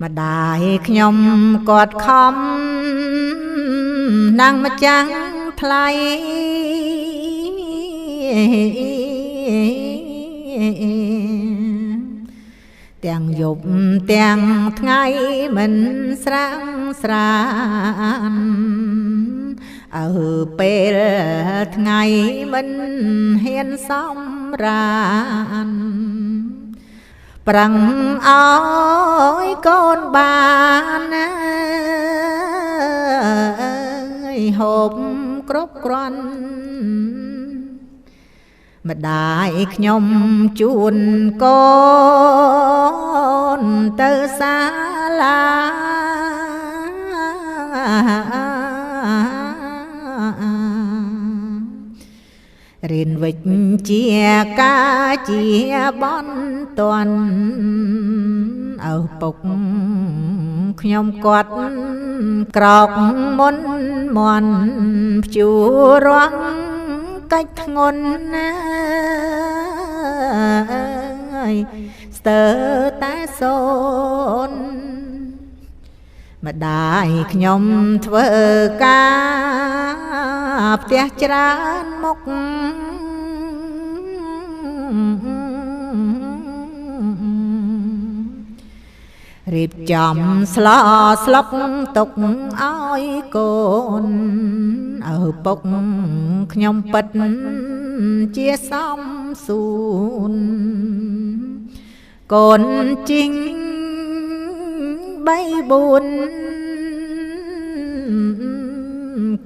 ម្ដាយខ្ញុំគាត់ខំណាំងម្ចាំងថ្លៃទាំងយប់ទាំងថ្ងៃមិនស្រាំងស្រានពេលថ្ងៃមិនហ៊ានសម្រានប្រឹងអើយកូនបានហូបគ្រប់គ្រាន់ម្ដាយខ្ញុំជូនកូនទៅសាលារៀនវិជ្ជាការជាបន់តន់ឪពុកខ្ញុំគាត់ក្រោកមុនមន់ភ្ជួររាំងកាច់ធ្ងន់ណាស្ទើរតែសូនម្ដាយខ្ញុំធ្វើការផ្ទះច្រើនមុខរៀបចំស្លោស្លុកទុកឲ្យកូនឪពុកខ្ញុំពិតជាសំសួនកូនជីង3 4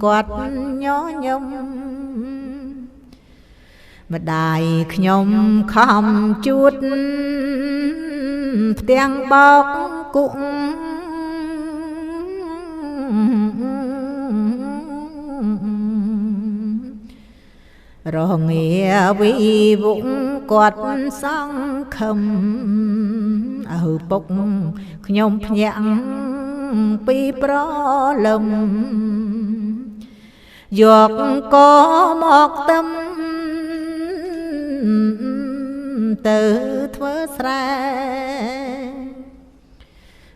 គាត់ញញឹមម្ដាយខ្ញុំខំជួតផ្ទាំងបោកគុករងាវិវុគាត់សង្ឃឹមឪពុកខ្ញុំភ្ញាក់ពីប្រលឹមយកកមកទឹមទៅធ្វើស្រែ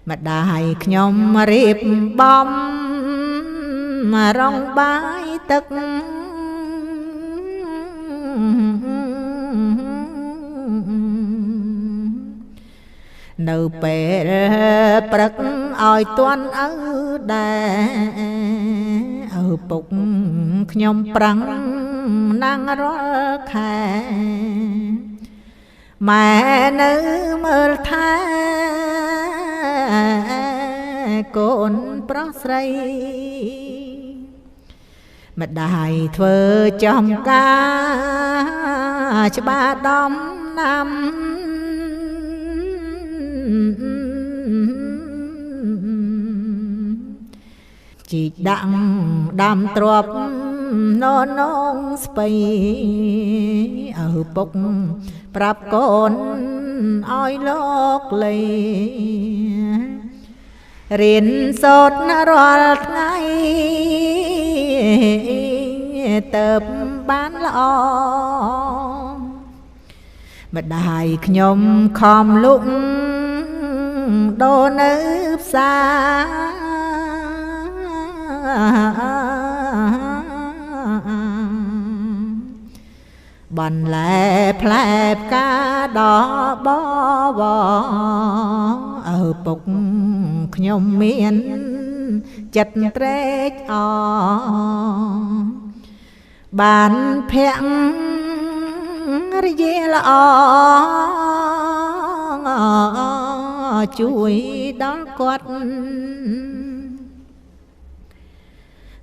ម្ដាយខ្ញុំរៀបបំរងបាយទឹកនៅពេលព្រឹកឲ្យទាន់ឪដែរឪពុកខ្ញុំប្រឹងណាំងរាល់ខែម៉ែនៅមើលថែកូនប្រុសស្រីម្ដាយធ្វើចំការច្បារដំណាំជីកដាក់ដាំទ្របននងស្ពៃឪពុកប្រាប់កូនឲ្យលោកលីរៀនសូត្ររាល់ថ្ងៃទៅបានល្អម្ដាយខ្ញុំខំលុកដូរនៅផ្សារបន្លែផ្លែផ្កាដល់បវឪពុកខ្ញុំមានចិត្តត្រេកអរបានភរិយាល្អជួយដល់គាត់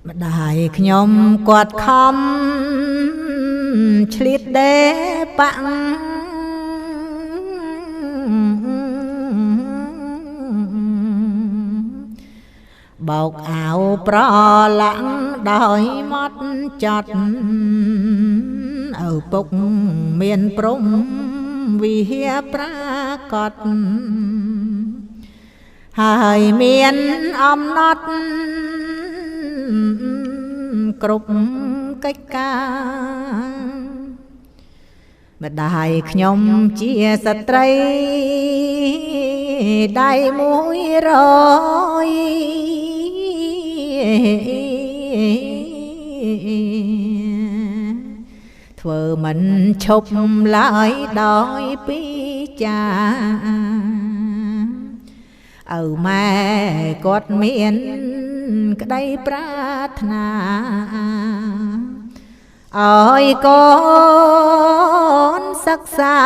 ម្ដាយខ្ញុំគាត់ខំឆ្លៀតដេប៉ាំងបោកអាវប្រឡាំងដោយមកចត់ឪពុកមានព្រំវិហារប្រាកដហើយមានអំណត់គ្រប់កិច្ចការម្ដាយខ្ញុំជាស្ត្រី ដៃ100ធ្វើមិនឈប់ឡើយដោយពីចាឪម៉ែគាត់មានក្តីប្រាថ្នាឲ្យកូនសិក្សា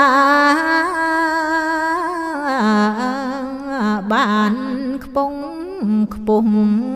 បានខ្ពង់ខ្ពស់